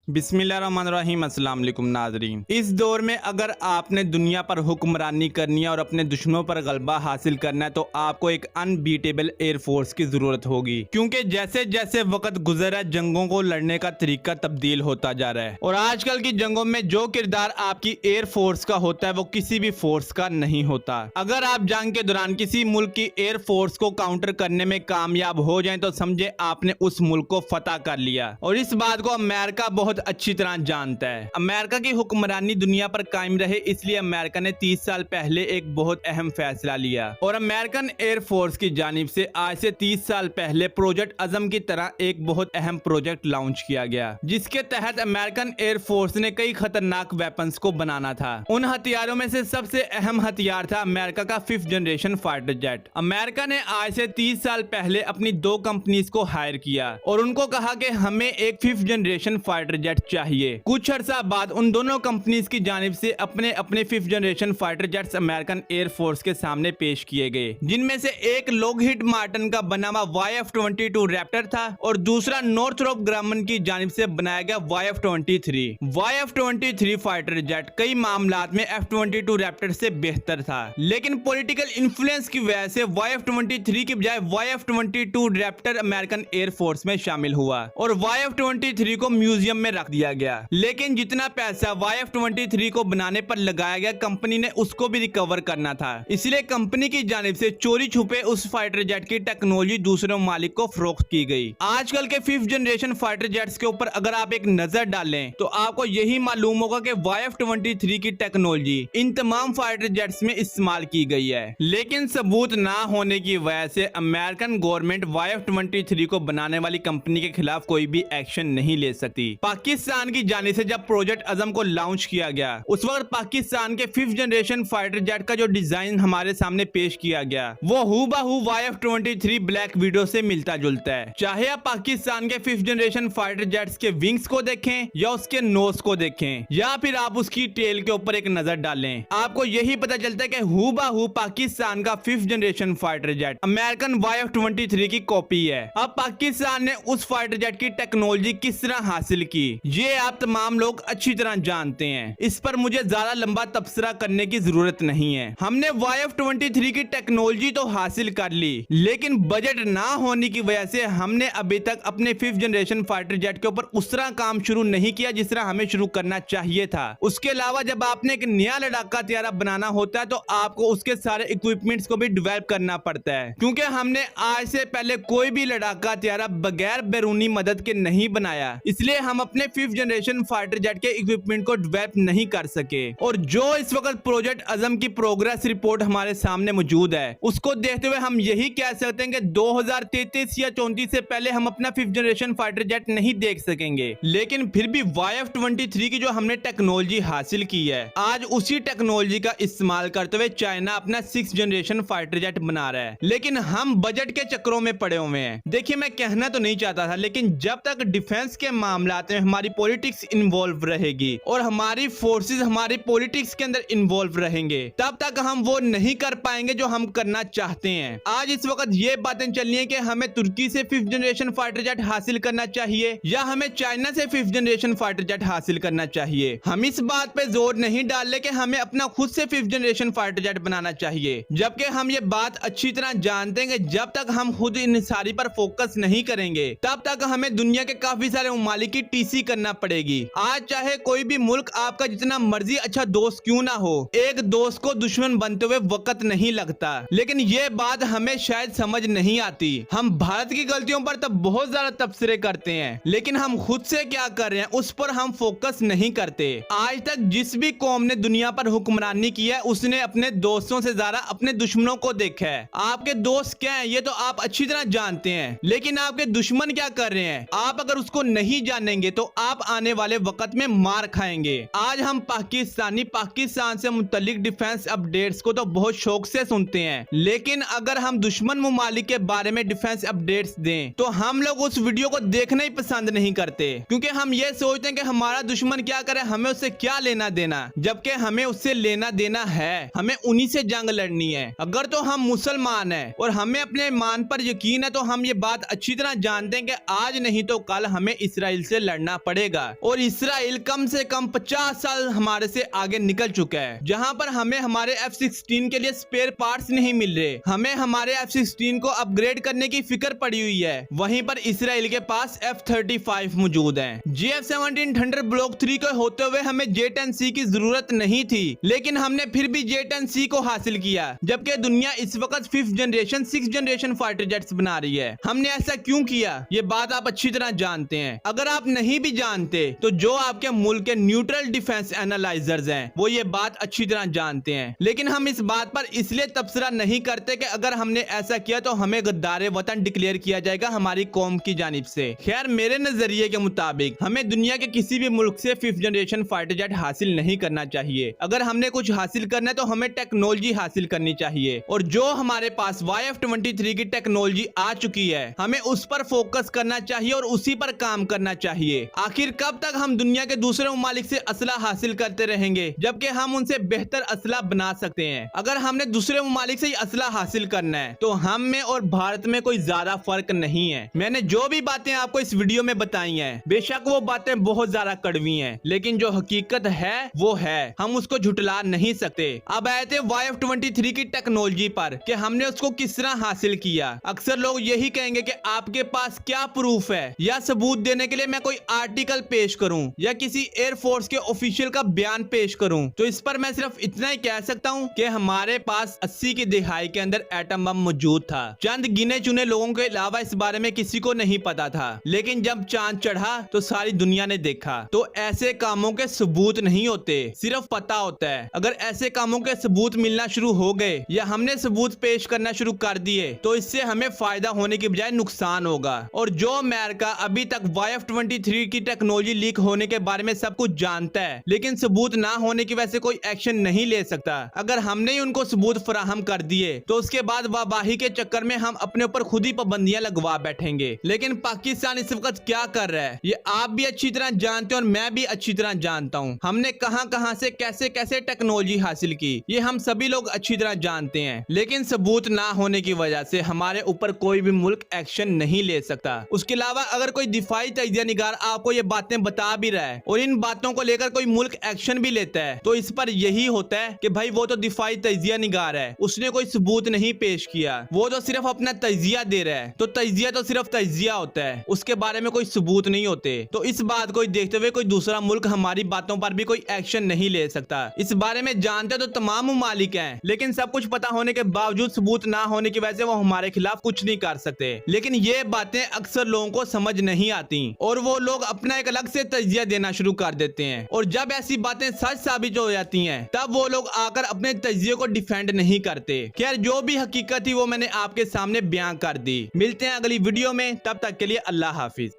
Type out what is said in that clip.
बिस्मिल्लाहिर्रहमानिर्रहीम। अस्सलाम वालेकुम नाज़रीन। इस दौर में अगर आपने दुनिया पर हुक्मरानी करनी है और अपने दुश्मनों पर गलबा हासिल करना है तो आपको एक अनबीटेबल एयरफोर्स की जरूरत होगी, क्योंकि जैसे जैसे वक्त गुजर रहा है जंगों को लड़ने का तरीका तब्दील होता जा रहा है और आजकल की जंगों में जो किरदार आपकी एयरफोर्स का होता है वो किसी भी फोर्स का नहीं होता। अगर आप जंग के दौरान किसी मुल्क की एयरफोर्स को काउंटर करने में कामयाब हो जाए तो समझे आपने उस मुल्क को फतह कर लिया। और इस बात को अमेरिका बहुत अच्छी तरह जानता है। अमेरिका की हुक्मरानी दुनिया पर कायम रहे इसलिए अमेरिका ने 30 साल पहले एक बहुत अहम फैसला लिया और अमेरिकन एयरफोर्स की जानिब से आज से 30 साल पहले प्रोजेक्ट अज़म की तरह एक बहुत अहम प्रोजेक्ट लॉन्च किया गया, जिसके तहत अमेरिकन एयरफोर्स ने कई खतरनाक वेपन्स को बनाना था। उन हथियारों में से सबसे अहम हथियार था अमेरिका का 5th generation fighter jet. America ने आज से 30 साल पहले अपनी 2 कंपनीज को हायर किया और उनको कहा कि हमें एक 5th जनरेशन फाइटर जेट चाहिए। कुछ अर्सा बाद उन दोनों कंपनीज की जानिब से अपने अपने 5th generation fighter jets American air force के सामने पेश किए गए, जिनमें से एक लॉकहीड मार्टिन का बना हुआ YF-22 रैप्टर था और दूसरा नॉर्थरोप ग्रामन की जानिब से बनाया गया YF-23। YF-23 फाइटर जेट कई मामलात में F-22 रैप्टर से बेहतर था, लेकिन पॉलिटिकल इन्फ्लुएंस की वजह से YF-23 की बजाय YF-22 रैप्टर अमेरिकन एयरफोर्स में शामिल हुआ और YF-23 को म्यूजियम में रख दिया गया। लेकिन जितना पैसा YF-23 को बनाने पर लगाया गया कंपनी ने उसको भी रिकवर करना था, इसलिए कंपनी की जानिब से चोरी छुपे उस फाइटर जेट की टेक्नोलॉजी दूसरे मालिक को फरोख्त की गई। आजकल के 5th जनरेशन फाइटर जेट्स के ऊपर अगर आप एक नजर डालें तो आपको यही मालूम होगा कि YF-23 की टेक्नोलॉजी इन तमाम फाइटर जेट्स में इस्तेमाल की गई है, लेकिन सबूत ना होने की वजह से अमेरिकन गवर्नमेंट YF-23 को बनाने वाली कंपनी के खिलाफ कोई भी एक्शन नहीं ले सकती। पाकिस्तान की जानिब से जब प्रोजेक्ट अज़म को लॉन्च किया गया उस वक्त पाकिस्तान के 5th जनरेशन फाइटर जेट का जो डिजाइन हमारे सामने पेश किया गया वो हूबहू YF-23 ब्लैक विडो से मिलता जुलता है। चाहे आप पाकिस्तान के 5th जनरेशन फाइटर जेट्स के विंग्स को देखें या उसके नोज को देखें या फिर आप उसकी टेल के ऊपर एक नजर डालें, आपको यही पता चलता है कि हूबहू पाकिस्तान का 5th generation fighter jet American YF-23 की कॉपी है। अब पाकिस्तान ने उस फाइटर जेट की टेक्नोलॉजी किस तरह हासिल की ये आप तमाम लोग अच्छी तरह जानते हैं, इस पर मुझे ज्यादा लंबा तबसरा करने की जरूरत नहीं है। हमने YF-23 की टेक्नोलॉजी तो हासिल कर ली, लेकिन बजट ना होने की वजह से हमने अभी तक अपने 5th जनरेशन फाइटर जेट के ऊपर उस तरह काम शुरू नहीं किया जिस तरह हमें शुरू करना चाहिए था। उसके अलावा जब आपने एक नया लड़ाका हथियार बनाना होता है तो आपको उसके सारे इक्विपमेंट्स को भी डेवलप करना पड़ता है, क्योंकि हमने आज से पहले कोई भी लड़ाका हथियार बगैर बैरूनी मदद के नहीं बनाया, इसलिए हम अपने 5th जनरेशन फाइटर जेट के इक्विपमेंट को डेवलप नहीं कर सके। और जो इस वक्त प्रोजेक्ट अज़म की प्रोग्रेस रिपोर्ट हमारे सामने मौजूद है उसको देखते हुए हम यही कह सकते हैं कि 2033 या 34 से पहले हम अपना 5th जनरेशन फाइटर जेट नहीं देख सकेंगे। लेकिन फिर भी YF-23 की जो हमने टेक्नोलॉजी हासिल की है आज उसी टेक्नोलॉजी का इस्तेमाल करते हुए चाइना अपना 6th जनरेशन फाइटर जेट बना रहा है, लेकिन हम बजट के चक्रों में पड़े हुए हैं। देखिए मैं कहना तो नहीं चाहता था, लेकिन जब तक डिफेंस के मामलात में हमारी पॉलिटिक्स इन्वॉल्व रहेगी और हमारी फोर्सेस हमारी पॉलिटिक्स के अंदर इन्वॉल्व रहेंगे तब तक हम वो नहीं कर पाएंगे जो हम करना चाहते हैं। आज इस वक्त ये बातें चल रही है कि हमें तुर्की से 5th जनरेशन फाइटर जेट हासिल करना चाहिए या हमें चाइना से 5th जनरेशन फाइटर जेट हासिल करना चाहिए। हम इस बात पे जोर नहीं डाल रहे कि हमें अपना खुद से 5th जनरेशन फाइटर जेट बनाना चाहिए, जबकि हम ये बात अच्छी तरह जानते हैं कि जब तक हम खुद इन सारी पर फोकस नहीं करेंगे तब तक हमें दुनिया के काफी सारे ममालिक की टीसी करना पड़ेगी। आज चाहे कोई भी मुल्क आपका जितना मर्जी अच्छा दोस्त क्यों ना हो, एक दोस्त को दुश्मन बनते हुए वक्त नहीं लगता, लेकिन ये बात हमें शायद समझ नहीं आती। हम भारत की गलतियों पर तब बहुत ज्यादा तबसरे करते हैं, लेकिन हम खुद से क्या कर रहे हैं उस पर हम फोकस नहीं करते। आज तक जिस भी कौम ने दुनिया पर हुक्मरानी की है उसने अपने दोस्तों से ज्यादा अपने दुश्मनों को देखा है। आपके दोस्त क्या है ये तो आप अच्छी तरह जानते हैं, लेकिन आपके दुश्मन क्या कर रहे हैं आप अगर उसको नहीं जानेंगे तो आप आने वाले वक्त में मार खाएंगे। आज हम पाकिस्तान से मुतल्लिक डिफेंस अपडेट्स को तो बहुत शौक से सुनते हैं, लेकिन अगर हम दुश्मन ममालिक के बारे में डिफेंस अपडेट्स दें तो हम लोग उस वीडियो को देखना ही पसंद नहीं करते, क्योंकि हम ये सोचते हैं कि हमारा दुश्मन क्या करे, हमें उससे क्या लेना देना, जबकि हमें उससे लेना देना है, हमें उन्हीं से जंग लड़नी है। अगर तो हम मुसलमान हैं और हमें अपने ईमान पर यकीन है तो हम ये बात अच्छी तरह जानते हैं कि आज नहीं तो कल हमें इसराइल से लड़ना पड़ेगा। और इसराइल कम से कम 50 साल हमारे से आगे निकल चुका है, जहां पर हमें हमारे F-16 के लिए स्पेयर पार्ट्स नहीं मिल रहे, हमें हमारे F-16 को अपग्रेड करने की फिक्र पड़ी हुई है। वहीं पर इसराइल के पास F-35 मौजूद है। JF-17 थंडर ब्लॉक 3 के होते हुए हमें J-10C की जरूरत नहीं थी, लेकिन हमने फिर भी J-10C को हासिल किया, जबकि दुनिया इस वक्त 5th generation 6th generation fighter jets बना रही है। हमने ऐसा क्यों किया, ये बात आप अच्छी तरह जानते हैं। अगर आप नहीं भी जानते तो जो आपके मुल्क के न्यूट्रल डिफेंस एनालाइजर्स हैं वो ये बात अच्छी तरह जानते हैं, लेकिन हम इस बात पर इसलिए तबसरा नहीं करते कि अगर हमने ऐसा किया तो हमें गद्दारे वतन डिक्लेयर किया जाएगा हमारी कौम की जानिब से। खैर, मेरे नजरिए के मुताबिक हमें दुनिया के किसी भी मुल्क से 5th जनरेशन फाइटर जेट हासिल नहीं करना चाहिए। अगर हमने कुछ हासिल करना है तो हमें टेक्नोलॉजी हासिल करनी चाहिए, और जो हमारे पास YF-23 की टेक्नोलॉजी आ चुकी है हमें उस पर फोकस करना चाहिए और उसी पर काम करना चाहिए। आखिर कब तक हम दुनिया के दूसरे ममालिक से असला हासिल करते रहेंगे, जबकि हम उनसे बेहतर असला बना सकते हैं। अगर हमने दूसरे ममालिक से ही असला हासिल करना है तो हम में और भारत में कोई ज्यादा फर्क नहीं है। मैंने जो भी बातें आपको इस वीडियो में बताई हैं, बेशक वो बातें बहुत ज्यादा कड़वी हैं, लेकिन जो हकीकत है वो है, हम उसको झुटला नहीं सकते। अब आए थे YF-23 की टेक्नोलॉजी पर कि हमने उसको किस तरह हासिल किया। अक्सर लोग यही कहेंगे कि आपके पास क्या प्रूफ है या सबूत देने के लिए मैं कोई आर्टिकल पेश करूं या किसी एयरफोर्स के ऑफिशियल का बयान पेश करूं। तो इस पर मैं सिर्फ इतना ही कह सकता हूं कि हमारे पास 80 की दिहाई के अंदर एटम बम मौजूद था। चंद गिने चुने लोगों के अलावा इस बारे में किसी को नहीं पता था, लेकिन जब चांद चढ़ा तो सारी दुनिया ने देखा। तो ऐसे कामों के सबूत नहीं होते, सिर्फ पता होता है। अगर ऐसे कामों के सबूत मिलना शुरू हो गए या हमने सबूत पेश करना शुरू कर दिए तो इससे हमें फायदा होने की बजाय नुकसान होगा। और जो अमेरिका अभी तक YF-23 की टेक्नोलॉजी लीक होने के बारे में सब कुछ जानता है, लेकिन सबूत ना होने की वजह से कोई एक्शन नहीं ले सकता। अगर हमने ही उनको सबूत फराहम कर दिए तो उसके बाद वाबाही के चक्कर में हम अपने ऊपर खुद ही पाबंदियां लगवा बैठेंगे। लेकिन पाकिस्तान इस वक्त क्या कर रहा है ये आप भी अच्छी तरह जानते हैं और मैं भी अच्छी तरह जानता हूँ। हमने कहां से कैसे कैसे टेक्नोलॉजी हासिल की ये हम सभी लोग अच्छी तरह जानते हैं, लेकिन सबूत ना होने की वजह से हमारे ऊपर कोई भी मुल्क एक्शन नहीं ले सकता। उसके अलावा अगर कोई दिफाई तजिया निगार आपको ये बातें बता भी रहा है और इन बातों को लेकर कोई मुल्क एक्शन भी लेता है तो इस पर यही होता है कि भाई वो तो दिफाई तजिया निगार है, उसने कोई सबूत नहीं पेश किया, वो तो सिर्फ अपना तजिया दे रहा है। तो तजिया तो सिर्फ तजिया होता है, उसके बारे में कोई सबूत नहीं होते। तो इस बात को देखते हुए कोई दूसरा मुल्क हमारी बातों पर भी कोई एक्शन नहीं ले सकता। इस बारे में जानते तो तमाम ममालिक हैं, लेकिन सब कुछ पता होने के बावजूद सबूत ना होने की वजह से वो हमारे खिलाफ कुछ नहीं कर सकते। लेकिन ये बातें अक्सर लोगों को समझ नहीं आती और वो लोग अपना एक अलग से तजिया देना शुरू कर देते हैं, और जब ऐसी बातें सच साबित हो जाती हैं तब वो लोग आकर अपने तजिए को डिफेंड नहीं करते। खैर, जो भी हकीकत थी वो मैंने आपके सामने बयां कर दी। मिलते हैं अगली वीडियो में, तब तक के लिए अल्लाह हाफिज।